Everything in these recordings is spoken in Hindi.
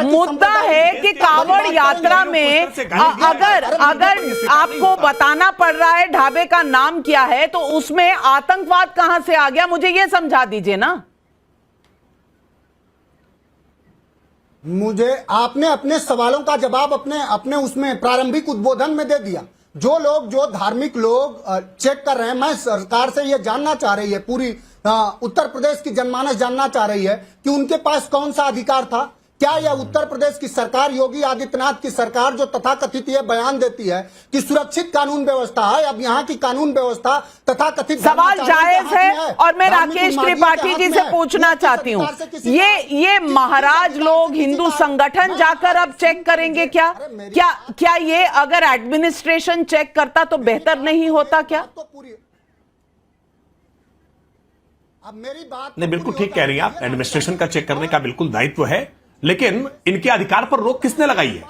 मुद्दा है कि कांवड़ यात्रा में अगर आपको बताना पड़ रहा है ढाबे का नाम क्या है, तो उसमें आतंकवाद कहां से आ गया, मुझे यह समझा दीजिए ना। मुझे आपने अपने सवालों का जवाब अपने उसमें प्रारंभिक उद्बोधन में दे दिया। जो लोग, जो धार्मिक लोग चेक कर रहे हैं, मैं सरकार से ये जानना चाह रही है, पूरी उत्तर प्रदेश की जनमानस जानना चाह रही है कि उनके पास कौन सा अधिकार था। क्या यह उत्तर प्रदेश की सरकार, योगी आदित्यनाथ की सरकार, जो तथाकथित ये बयान देती है कि सुरक्षित कानून व्यवस्था है, अब यहाँ की कानून व्यवस्था तथाकथित सवाल जायज है। और मैं राकेश त्रिपाठी जी से पूछना चाहती हूँ, ये महाराज लोग हिंदू संगठन जाकर अब चेक करेंगे क्या? क्या ये अगर एडमिनिस्ट्रेशन चेक करता तो बेहतर नहीं होता क्या? अब मेरी बात नहीं, बिल्कुल ठीक कह रही हैं आप। एडमिनिस्ट्रेशन का चेक करने का बिल्कुल दायित्व है, लेकिन इनके अधिकार पर रोक किसने लगाई है?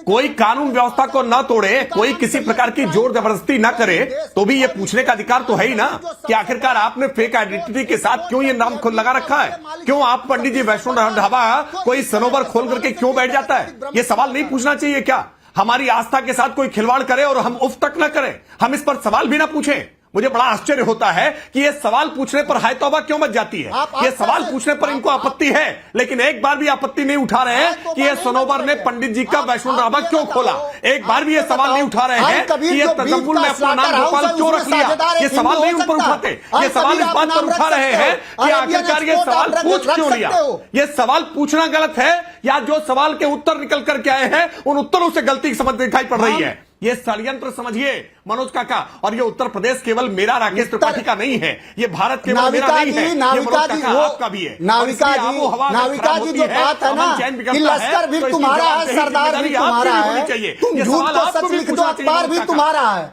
कोई कानून व्यवस्था को ना तोड़े, कोई किसी प्रकार की जोर जबरदस्ती ना करे, तो भी ये पूछने का अधिकार तो है ही ना कि आखिरकार आपने फेक आइडेंटिटी के साथ क्यों ये नाम खुद लगा रखा है? क्यों आप पंडित जी वैष्णो ढाबा कोई सनोवर खोल करके क्यों बैठ जाता है? ये सवाल नहीं पूछना चाहिए क्या? हमारी आस्था के साथ कोई खिलवाड़ करे और हम उफ तक ना करें, हम इस पर सवाल भी ना पूछें। मुझे बड़ा आश्चर्य होता है कि ये सवाल पूछने पर हाय तौबा क्यों मच जाती है। ये सवाल पूछने पर इनको आपत्ति है, लेकिन एक बार भी आपत्ति नहीं उठा रहे हैं कि ये सनोवर ने पंडित जी का वैष्णो ढाबा क्यों खोला। एक बार भी ये सवाल नहीं उठा रहे हैं कि ये तजम्मुल में अपना नाम गोपाल क्यों रख लिया। ये सवाल नहीं उन पर उठाते। ये सवाल इस बात पर उठा रहे हैं कि आखिरकार ये सवाल पूछ क्यों लिया। ये सवाल पूछना गलत है, या जो सवाल के उत्तर निकल करके आए हैं उन उत्तरों से गलती समझ दिखाई पड़ रही है। ये षड्यंत्र समझिए मनोज काका। और ये उत्तर प्रदेश केवल मेरा, राकेश त्रिपाठी का नहीं है, ये भारत केवल मेरा नहीं है, ये मनोज काका आपका भी है। नाविका जी जो बात है ना कि लश्कर भी तुम्हारा है, सरदार भी तुम्हारा है, तुम झूठ को सच लिख दो, अखबार भी तुम्हारा है,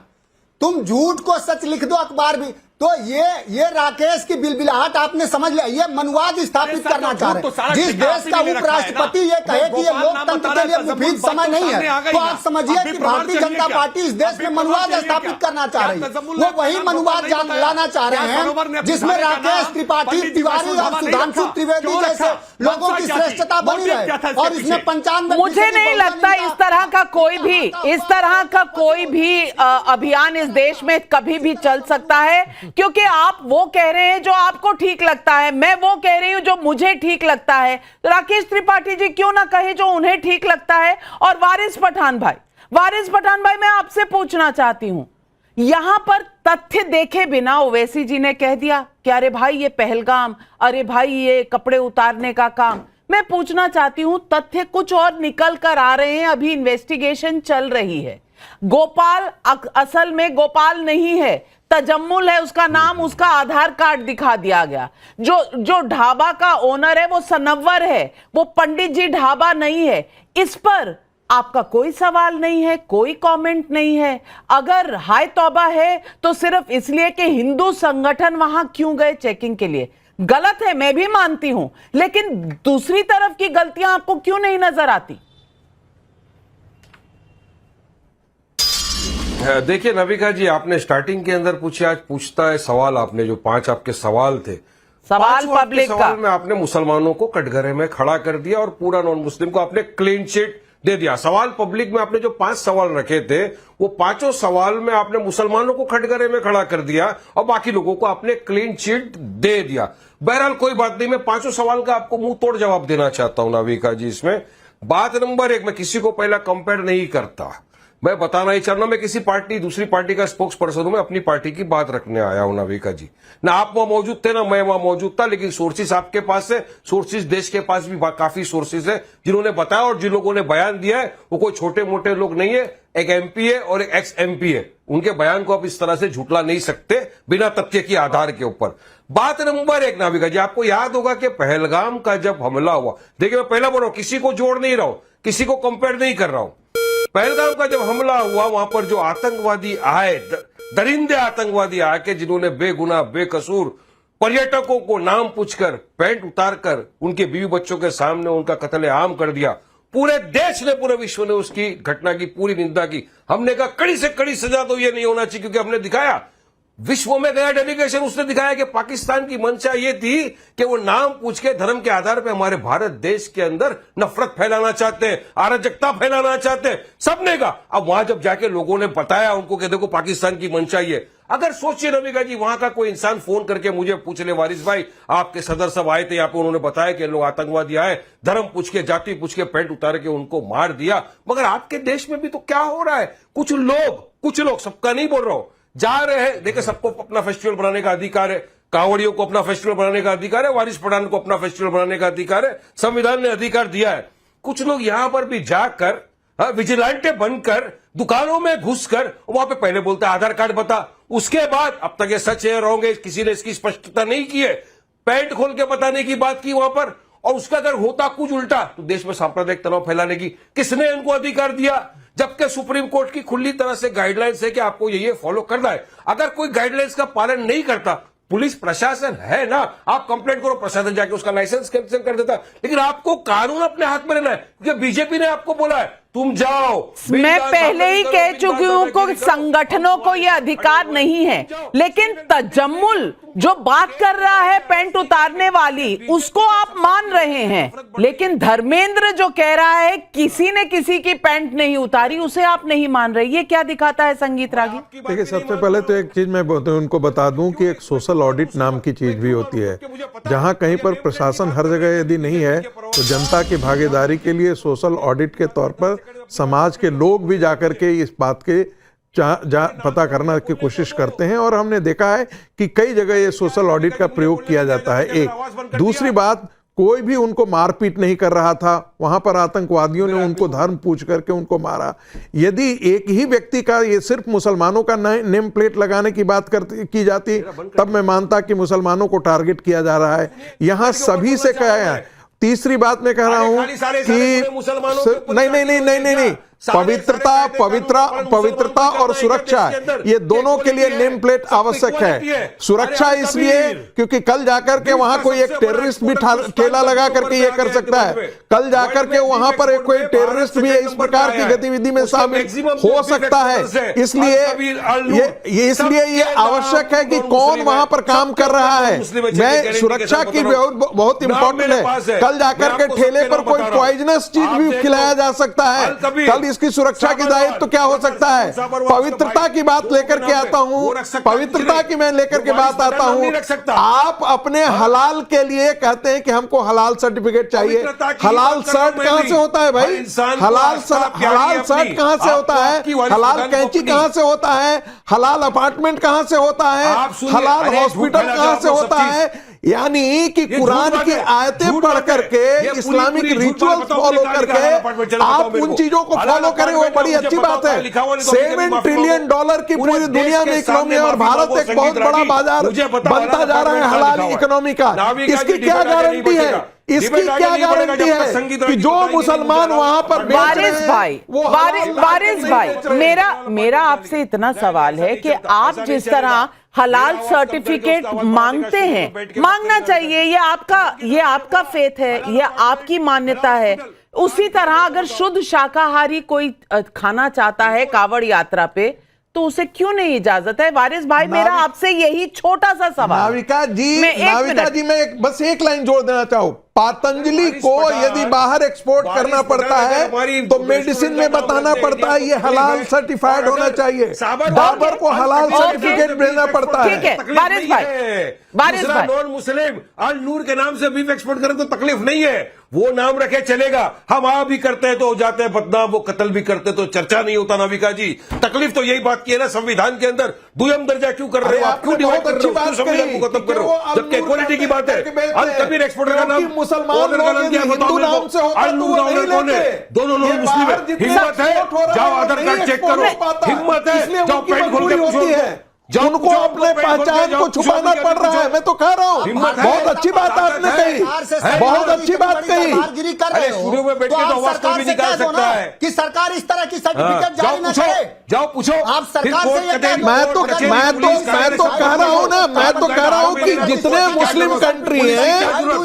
तुम झूठ को सच लिख दो, अखबार भी। तो ये राकेश की बिलबिलाहट आपने समझ लिया, ये मनुवाद स्थापित करना चाह रहे हैं। जिस देश का उपराष्ट्रपति ये कहे कि ये लोकतंत्र के लिए मुफीद समय नहीं है, तो आप समझिए कि भारतीय जनता पार्टी इस देश में मनुवाद स्थापित करना चाह रही है। वो वही मनुवाद लाना चाह रहे हैं जिसमें राकेश त्रिपाठी, तिवारी और सुधांशु त्रिवेदी जैसे लोगों की श्रेष्ठता बनी रहे। और इसमें 95, मुझे नहीं लगता इस तरह का कोई भी अभियान इस देश में कभी भी चल सकता है, क्योंकि आप वो कह रहे हैं जो आपको ठीक लगता है, मैं वो कह रही हूं जो मुझे ठीक लगता है। तो राकेश त्रिपाठी जी क्यों ना कहे जो उन्हें ठीक लगता है। और वारिस पठान भाई मैं आपसे पूछना चाहती हूं, यहां पर तथ्य देखे बिना ओवैसी जी ने कह दिया कि अरे भाई ये पहलगाम, अरे भाई ये कपड़े उतारने का काम। मैं पूछना चाहती हूं, तथ्य कुछ और निकल कर आ रहे हैं, अभी इन्वेस्टिगेशन चल रही है। गोपाल असल में गोपाल नहीं है, तजम्मुल है उसका नाम, उसका आधार कार्ड दिखा दिया गया। जो ढाबा का ओनर है वो सनव्वर है, वो पंडित जी ढाबा नहीं है। इस पर आपका कोई सवाल नहीं है, कोई कमेंट नहीं है। अगर हाय तौबा है तो सिर्फ इसलिए कि हिंदू संगठन वहां क्यों गए चेकिंग के लिए। गलत है, मैं भी मानती हूं, लेकिन दूसरी तरफ की गलतियां आपको क्यों नहीं नजर आती? देखिए नविका जी, आपने स्टार्टिंग के अंदर पूछे, आज पूछता है सवाल आपने, जो 5 आपके सवाल थे, सवाल पब्लिक का, सवाल में आपने मुसलमानों को कटघरे में खड़ा कर दिया और पूरा नॉन मुस्लिम को आपने क्लीन चिट दे दिया। सवाल पब्लिक में आपने जो 5 सवाल रखे थे, वो 5 सवाल में आपने मुसलमानों को कटघरे में खड़ा कर दिया और बाकी लोगों को आपने क्लीन चिट दे दिया। बहरहाल कोई बात नहीं, मैं 5 सवाल का आपको मुंह तोड़ जवाब देना चाहता हूं नाविका जी। इसमें बात नंबर 1, मैं किसी को पहला कंपेयर नहीं करता, मैं बताना ही चाह रहा हूं, मैं किसी पार्टी दूसरी पार्टी का स्पोक्स पर्सन हूं, मैं अपनी पार्टी की बात रखने आया हूं नाविका जी। ना आप वहां मौजूद थे ना मैं वहां मौजूद था, लेकिन सोर्सेस आपके पास है, सोर्सेस देश के पास भी काफी सोर्सेस है जिन्होंने बताया, और जिन लोगों ने बयान दिया है वो कोई छोटे मोटे लोग नहीं है, एक एमपी है और एक एक्स एमपी है। उनके बयान को आप इस तरह से झुटला नहीं सकते बिना तथ्य के आधार के ऊपर। बात नंबर 1 नाविका जी, आपको याद होगा कि पहलगाम का जब हमला हुआ, देखिए मैं पहला बोल रहा हूं, किसी को जोड़ नहीं रहा हूं, किसी को कंपेयर नहीं कर रहा हूं। पहलगाम का जब हमला हुआ, वहां पर जो आतंकवादी आए, दरिंदे आतंकवादी आके, जिन्होंने बेगुनाह बेकसूर पर्यटकों को नाम पूछकर पैंट उतारकर उनके बीवी बच्चों के सामने उनका कत्लेआम कर दिया, पूरे देश ने, पूरे विश्व ने उसकी घटना की पूरी निंदा की। हमने कहा कड़ी से कड़ी सजा तो ये नहीं होना चाहिए, क्योंकि हमने दिखाया विश्व में गया डेलीगेशन, उसने दिखाया कि पाकिस्तान की मंशा ये थी कि वो नाम पूछ के धर्म के आधार पे हमारे भारत देश के अंदर नफरत फैलाना चाहते हैं, अराजकता फैलाना चाहते हैं, सबने कहा। अब वहां जब जाके लोगों ने बताया उनको कि देखो पाकिस्तान की मंशा ये, अगर सोचिए नवीका जी, वहां का कोई इंसान फोन करके मुझे पूछ ले, वारिस भाई आपके सदर साहब आए थे यहाँ पे, उन्होंने बताया कि लोग आतंकवादी आए, धर्म पूछ के, जाति पूछ के, पैंट उतार के उनको मार दिया। मगर आपके देश में भी तो क्या हो रहा है, कुछ लोग, सबका नहीं बोल रहा हूं, जा रहे हैं। देखिए, सबको अपना फेस्टिवल बनाने का अधिकार है, कांवड़ियों को अपना फेस्टिवल बनाने का अधिकार है, वारिस पठान को अपना फेस्टिवल बनाने का अधिकार है, संविधान ने अधिकार दिया है। कुछ लोग यहां पर भी जाकर विजिलेंटे बनकर दुकानों में घुसकर वहां पे पहले बोलते हैं आधार कार्ड बता, उसके बाद अब तक ये सच है रॉन्ग है किसी ने इसकी स्पष्टता नहीं की है, पैंट खोल के बताने की बात की वहां पर। और उसका अगर होता कुछ उल्टा तो देश में सांप्रदायिक तनाव फैलाने की किसने इनको अधिकार दिया? जबकि सुप्रीम कोर्ट की खुली तरह से गाइडलाइंस है कि आपको ये फॉलो करना है। अगर कोई गाइडलाइंस का पालन नहीं करता, पुलिस प्रशासन है ना, आप कंप्लेंट करो, प्रशासन जाके उसका लाइसेंस कैंसिल कर देता, लेकिन आपको कानून अपने हाथ में लेना है, क्योंकि बीजेपी ने आपको बोला है तुम जाओ। मैं पहले ही कह चुकी हूं कि संगठनों को यह अधिकार नहीं है, लेकिन तजम्मुल जो बात कर रहा है पैंट उतारने वाली, उसको आप मान रहे हैं, लेकिन धर्मेंद्र जो कह रहा है किसी ने किसी की पैंट नहीं उतारी, उसे आप नहीं मान रहे। ये क्या दिखाता है संगीत रागी? देखिए, सबसे पहले तो एक चीज मैं उनको बता दूं कि एक सोशल ऑडिट नाम की चीज भी होती है, जहां कहीं पर प्रशासन हर जगह यदि नहीं है तो जनता की भागीदारी के लिए सोशल ऑडिट के तौर पर समाज के लोग भी जाकर के इस बात के पता करने की कोशिश करते हैं, और हमने देखा है कि कई जगह ये सोशल ऑडिट का प्रयोग किया जाता है। एक दूसरी बात, कोई भी उनको मारपीट नहीं कर रहा था, वहां पर आतंकवादियों ने उनको धर्म पूछ करके उनको मारा। यदि एक ही व्यक्ति का ये सिर्फ मुसलमानों का नेम प्लेट लगाने की बात की जाती, तब मैं मानता कि मुसलमानों को टारगेट किया जा रहा है। यहां सभी से कहा है। तीसरी बात मैं कह रहा हूं कि नहीं, पवित्रता और सुरक्षा, ये दोनों के लिए नेम प्लेट आवश्यक है। सुरक्षा इसलिए क्योंकि कल जाकर के वहां कोई एक टेररिस्ट भी ठेला लगा करके ये कर सकता है, कल जाकर के वहां पर एक कोई टेररिस्ट भी इस प्रकार की गतिविधि में शामिल हो सकता है। इसलिए ये आवश्यक है कि कौन वहां पर काम कर रहा है। मैं सुरक्षा की बहुत इंपॉर्टेंट है। कल जाकर के ठेले पर कोई पॉइजनस चीज भी खिलाया जा सकता है, कल इसकी सुरक्षा की दायित्व तो क्या हो सकता है। पवित्रता की बात लेकर के आता हूं, पवित्रता की मैं लेकर के बात आता हूं। आप अपने हलाल के लिए कहते हैं कि हमको हलाल सर्टिफिकेट चाहिए। हलाल शर्ट कहां से होता है भाई? हलाल शर्ट कहां से होता है? हलाल कैंची कहां से होता है? हलाल अपार्टमेंट कहां से होता है? हलाल हॉस्पिटल कहां से होता है? यानी कि कुरान की आयतें पढ़ करके, इस्लामिक रिचुअल्स फॉलो करके आप उन चीजों को फॉलो करें, वो बड़ी अच्छी बात है। $7 ट्रिलियन की पूरी दुनिया में इकोनॉमी, और भारत एक बहुत बड़ा बाजार बनता जा रहा है हलाल इकोनॉमी का। इसकी क्या गारंटी है? इसकी क्या गारंटी है कि जो मुसलमान वहां पर वारिस भाई, मेरा आपसे इतना सवाल है कि आप जिस तरह हलाल सर्टिफिकेट मांगते हैं, मांगना चाहिए, ये आपका फेथ है, ये आपकी मान्यता है। उसी तरह अगर शुद्ध शाकाहारी कोई खाना चाहता है कावड़ यात्रा पे, तो उसे क्यों नहीं इजाजत है? वारिस भाई, मेरा आपसे यही छोटा सा सवाल। नाविका जी, मैं बस एक लाइन जोड़ देना चाहूं। पतंजलि को यदि बाहर एक्सपोर्ट करना पड़ता है तो मेडिसिन में बताना पड़ता है ये हलाल सर्टिफाइड होना चाहिए। डाबर को हलाल सर्टिफिकेट देना पड़ता है। ठीक है वारिस भाई, नॉन मुस्लिम अल नूर के नाम से बीफ एक्सपोर्ट करें तो तकलीफ नहीं है, वो नाम रखे चलेगा। हम आप भी करते हैं तो हो जाते हैं बदनाम, वो कत्ल भी करते तो चर्चा नहीं होता। नाविका जी, तकलीफ तो यही बात की है ना, संविधान के अंदर दुयम दर्जा क्यों कर रहे हो आप? क्यों डिवाइड कर रहे हो? क्यों संविधान को खत्म कर रहे हो? जबकि इक्वालिटी की बात है। अल कबीर एक्सपोर्टर का नाम मुसलमान लोग हिंदू नाम से होता है, दोनों लोग मुस्लिम है। हिम्मत है जाओ आधार कार्ड चेक करो, हिम्मत है जाओ पैंट खोल के पूछो। उनको अपने पहचान को छुपाना पड़ रहा है। मैं तो कह रहा हूँ, बहुत अच्छी बात आपने कही, बहुत अच्छी बात कही। स्टूडियो में बैठ के तो आवाज कोई भी निकाल सकता है कि सरकार इस तरह की सर्टिफिकेट जारी न करे। जाओ पूछो आप सरकार से। मैं तो कह रहा हूँ ना, मैं तो कह रहा हूँ कि जितने मुस्लिम कंट्री हैं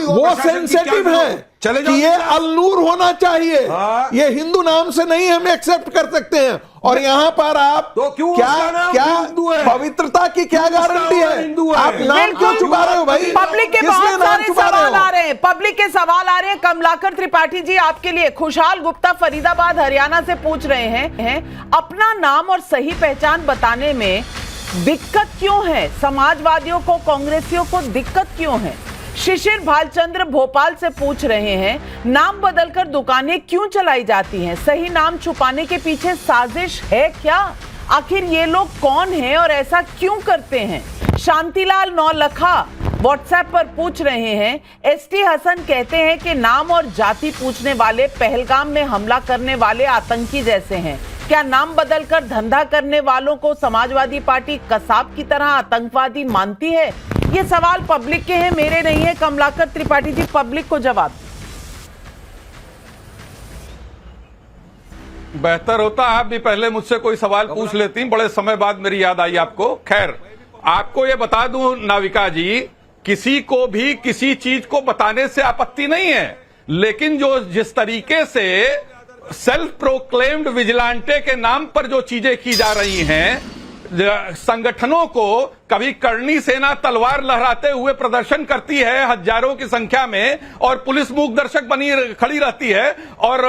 वो सेंसिटिव हैं। चले कि जाओ। ये अलनूर होना चाहिए, हाँ। ये हिंदू नाम से नहीं हम एक्सेप्ट कर सकते हैं। और यहाँ पर आप तो क्यों क्या उसका नाम क्या हिंदू है? पवित्रता की क्या गारंटी है? हिंदू है। आप नाम क्यों छुपा रहे हो भाई? पब्लिक के किस लिए बहुत नाम सारे छुपा रहे सवाल हो? आ रहे हैं, पब्लिक के सवाल आ रहे हैं। कमलाकर त्रिपाठी जी आपके लिए, खुशहाल गुप्ता फरीदाबाद हरियाणा से पूछ रहे हैं अपना नाम और सही पहचान बताने में दिक्कत क्यों है? समाजवादियों को, कांग्रेसियों को दिक्कत क्यों है? शिशिर भालचंद्र भोपाल से पूछ रहे हैं नाम बदलकर दुकानें क्यों चलाई जाती हैं? सही नाम छुपाने के पीछे साजिश है क्या? आखिर ये लोग कौन हैं और ऐसा क्यों करते हैं? शांतिलाल नौलखा व्हाट्सएप पर पूछ रहे हैं एसटी हसन कहते हैं कि नाम और जाति पूछने वाले पहलगाम में हमला करने वाले आतंकी जैसे हैं। क्या नाम बदलकर धंधा करने वालों को समाजवादी पार्टी कसाब की तरह आतंकवादी मानती है? ये सवाल पब्लिक के हैं, मेरे नहीं है। कमलाकर त्रिपाठी जी पब्लिक को जवाब। बेहतर होता आप भी पहले मुझसे कोई सवाल पूछ लेती, बड़े समय बाद मेरी याद आई आपको। खैर, आपको ये बता दूं नाविका जी, किसी को भी किसी चीज को बताने से आपत्ति नहीं है, लेकिन जो जिस तरीके से सेल्फ प्रोक्लेम्ड विजिलेंटे के नाम पर जो चीजें की जा रही हैं, संगठनों को कभी करनी सेना तलवार लहराते हुए प्रदर्शन करती है हजारों की संख्या में, और पुलिस मूक दर्शक बनी खड़ी रहती है, और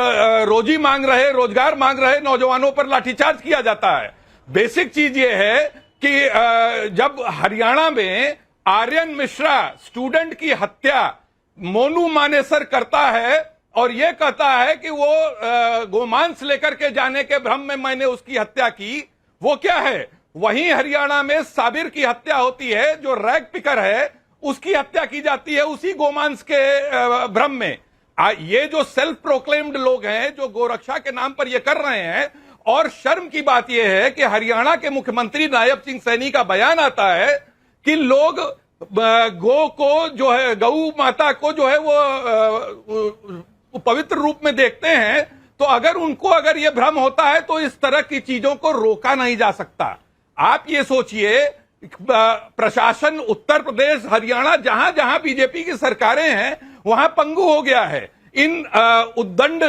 रोजी मांग रहे, रोजगार मांग रहे नौजवानों पर लाठीचार्ज किया जाता है। बेसिक चीज ये है कि जब हरियाणा में आर्यन मिश्रा स्टूडेंट की हत्या मोनू मानेसर करता है और यह कहता है कि वो गोमांस लेकर के जाने के भ्रम में मैंने उसकी हत्या की, वो क्या है? वहीं हरियाणा में साबिर की हत्या होती है, जो रैग पिकर है, उसकी हत्या की जाती है उसी गोमांस के भ्रम में। ये जो सेल्फ प्रोक्लेम्ड लोग हैं जो गोरक्षा के नाम पर ये कर रहे हैं, और शर्म की बात यह है कि हरियाणा के मुख्यमंत्री नायब सिंह सैनी का बयान आता है कि लोग गौ को जो है, गौ माता को जो है वो पवित्र रूप में देखते हैं। तो अगर ये भ्रम होता है तो इस तरह की चीजों को रोका नहीं जा सकता। आप ये सोचिए, प्रशासन उत्तर प्रदेश, हरियाणा, जहां जहां बीजेपी की सरकारें हैं वहां पंगु हो गया है इन उद्दंड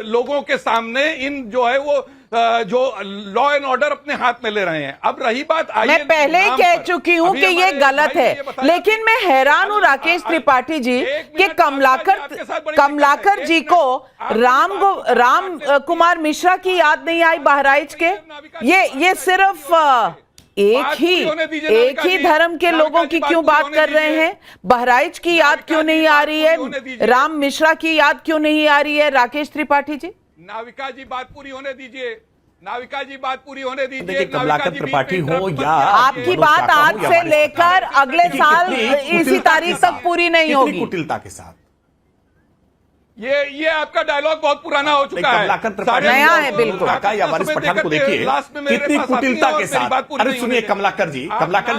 लोगों के सामने। इन जो है वो जो लॉ एंड ऑर्डर अपने हाथ में ले रहे हैं। अब रही बात, मैं पहले ही कह चुकी हूं कि ये गलत है, लेकिन मैं हैरान हूं राकेश त्रिपाठी जी कि कमलाकर जी को राम कुमार मिश्रा की याद नहीं आई बहराइच के। ये सिर्फ एक ही धर्म के लोगों की क्यों बात कर रहे हैं? बहराइच की याद क्यों नहीं आ रही है? राम मिश्रा की याद क्यों नहीं आ रही है? राकेश त्रिपाठी जी, नाविका जी बात पूरी होने दीजिए। नाविका जी बात पूरी होने दीजिए। देखिए, कमलाकर त्रिपाठी हो या आपकी बात आज से लेकर अगले साल इसी तारीख तक पूरी नहीं होगी। कुटिलता के साथ ये आपका डायलॉग बहुत पुराना हो चुका है, कमलाकर त्रिपाठी नया है बिल्कुल। या वारिस पठान को देखिए कितनी कुटिलता के साथ। अरे सुनिए कमलाकर जी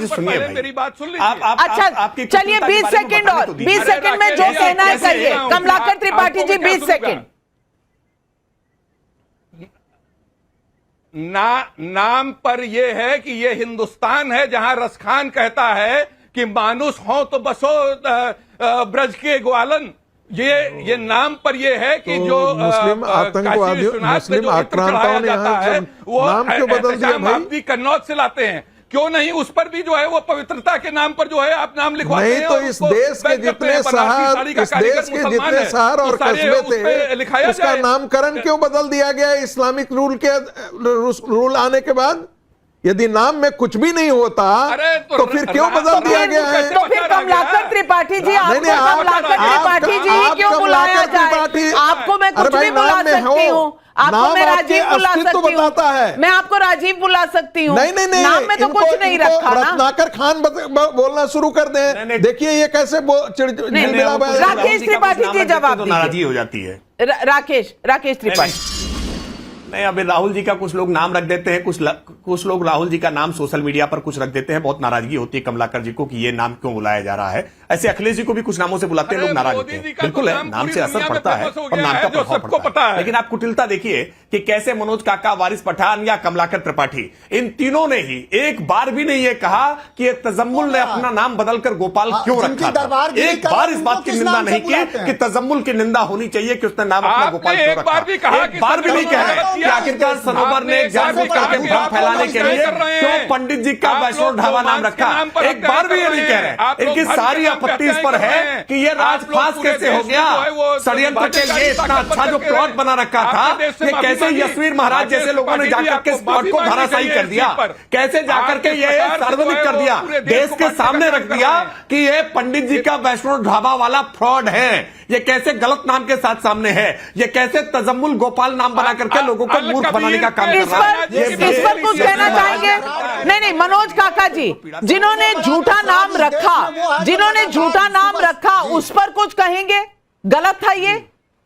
सुनिए भाई, मेरी बात सुन लीजिए। अच्छा चलिए 20 सेकंड और 20 सेकंड में जो कहना है कहिए। कमलाकर त्रिपाठी जी 20 सेकंड। नाम पर यह है कि यह हिंदुस्तान है जहां रसखान कहता है कि मानुष हो तो बसो ब्रज के ग्वालन। ये नाम पर यह है कि जो मुस्लिम आतंकवादियों, मुस्लिम आक्रांताओं ने यहाँ नाम क्यों बदल दिया भाई? आप भी कन्नौज से लाते हैं, क्यों नहीं उस पर भी जो है वो पवित्रता के नाम पर जो है आप नाम लिखवाते हैं? नहीं तो इस देश के जितने शहर और कस्बे थे उसका नामकरण क्यों बदल दिया गया इस्लामिक रूल आने के बाद? यदि नाम में कुछ भी नहीं होता तो फिर क्यों बदल दिया गया है? तो फिर कमलाकर त्रिपाठी जी, आपको कमलाकर त्रिपाठी जी ही क्यों बुलाया जाए? आपको मैं कुछ भी बुला सकती हूँ, आपको मैं राजीव बुला सकती हूँ, मैं आपको राजीव बुला सकती हूँ। नहीं नाम में तो कुछ नहीं रखा ना। रत्नाकर खान बोलना शुरू कर दें, देखिए ये कैसे राकेश त्रिपाठी जी जवाब दीजिए। नाराजगी हो जाती है। राकेश त्रिपाठी। नहीं, अभी राहुल जी का कुछ लोग नाम रख देते हैं, कुछ लोग राहुल जी का नाम सोशल मीडिया पर कुछ रख देते हैं, बहुत नाराजगी होती है कमलाकर जी को कि ये नाम क्यों बुलाया जा रहा है। ऐसे अखिलेश जी को भी कुछ नामों से बुलाते हैं, लोग नाराज होते हैं। बिल्कुल है, नाम से असर पड़ता है और नाम का प्रभाव पड़ता है। लेकिन आप कुटिलता देखिए कि कैसे मनोज काका, वारिस पठान या कमलाकर त्रिपाठी, इन तीनों ने ही एक बार भी नहीं ये कहा कि ये तजम्मुल ने अपना नाम बदलकर गोपाल क्यों रखा था। एक बार इस बात की निंदा नहीं की कि तजम्मुल की निंदा होनी चाहिए कि उसने नाम अपना गोपाल क्यों रखा। एक बार भी नहीं कह रहे कि आखिरकार सरोवर ने जानबूझकर के भ्रम फैलाने के लिए क्यों पंडित जी का वैष्णो ढाबा नाम रखा। एक बार भी ये नहीं कह रहे। इनकी सारी आपत्ति इस पर है कि ये राजफास कैसे हो गया, षड्यंत्र के लिए इतना अच्छा जो प्लॉट बना रखा था, ये कैसे यशवीर महाराज जैसे लोगों ने जाकर के इस प्लॉट को धराशायी कर दिया, कैसे जाकर के ये सार्वजनिक कर दिया, देश के सामने रख दिया कि ये पंडित जी का वैष्णो ढाबा वाला फ्रॉड है, ये कैसे गलत नाम के साथ सामने है, ये कैसे तजम्मुल गोपाल नाम बना करके लोगों को मूर्ख बनाने का काम कर रहा है। इस पर कुछ कहना चाहेंगे? नहीं, मनोज काका जी, जिन्होंने झूठा नाम रखा, जिन्होंने झूठा नाम रखा, उस पर कुछ कहेंगे? गलत था ये,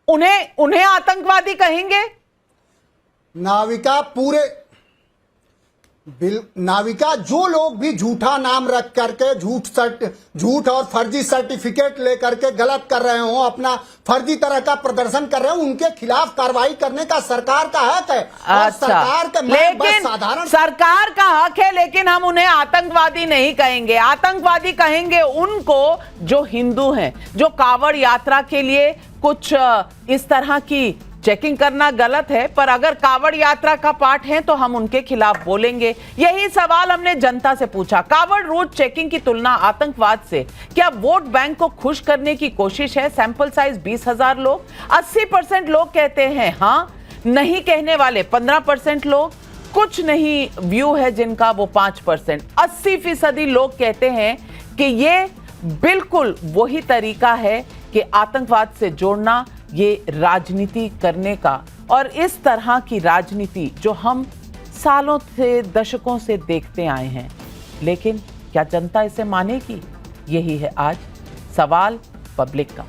उन्हें आतंकवादी कहेंगे? नाविका जो लोग भी झूठा नाम रख करके झूठ और फर्जी सर्टिफिकेट लेकर के गलत कर रहे हो, अपना फर्जी तरह का प्रदर्शन कर रहे हो, उनके खिलाफ कार्रवाई करने का सरकार का हक है। और सरकार के लेकिन साधारण सरकार का हक है, लेकिन हम उन्हें आतंकवादी नहीं कहेंगे। आतंकवादी कहेंगे उनको जो हिंदू हैं, जो कावड़ यात्रा के लिए कुछ इस तरह की चेकिंग करना गलत है, पर अगर कावड़ यात्रा का पार्ट है तो हम उनके खिलाफ बोलेंगे। यही सवाल हमने जनता से पूछा। कावड़ रूट चेकिंग की तुलना आतंकवाद से क्या वोट बैंक को खुश करने की कोशिश है? सैंपल साइज 20,000 लोग, 80% लोग कहते हैं हाँ, नहीं कहने वाले 15% लोग, कुछ नहीं व्यू है जिनका वो 5%। 80% लोग कहते हैं कि ये बिल्कुल वही तरीका है कि आतंकवाद से जोड़ना, ये राजनीति करने का, और इस तरह की राजनीति जो हम सालों से, दशकों से देखते आए हैं। लेकिन क्या जनता इसे मानेगी? यही है आज सवाल पब्लिक का।